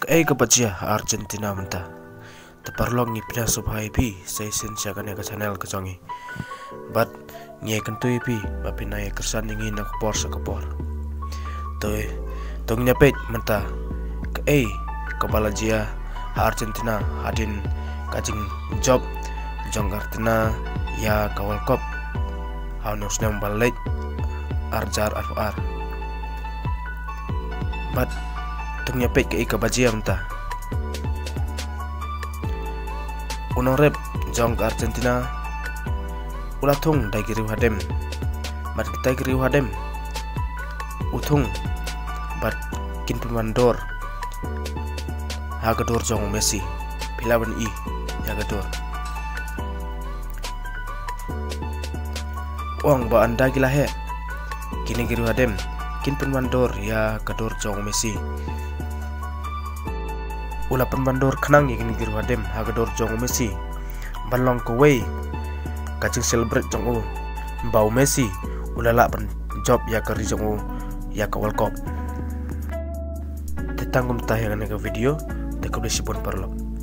Kebacia Argentina menta teparlong ni pina subhai pi sai sin siakan ke channel ke jongi but ngai kentui pi bapina ya kersan ngi nak por sakapor toy tong nyapet menta kebalajia Argentina hadin kajing job jong Argentina ya kawal kop hanus nam balik arjar ar but tong nyapet kebajia menta unong rep jong Argentina ulatung dai giriu hadem mat kita giriu hadem utung bat kin pemandor hagador jong Messi pilawan i hagador ong ba anda gila he kini giriu hadem kin pemandor ya gador jong Messi ula pembandor kenang yang gini hadem hagador jong Messi balong kowe kacing celebrate jong bau Messi ula la pen job ya kari jong ya ka World Cup tetanggung tayangan ke video tak boleh sibun perlo.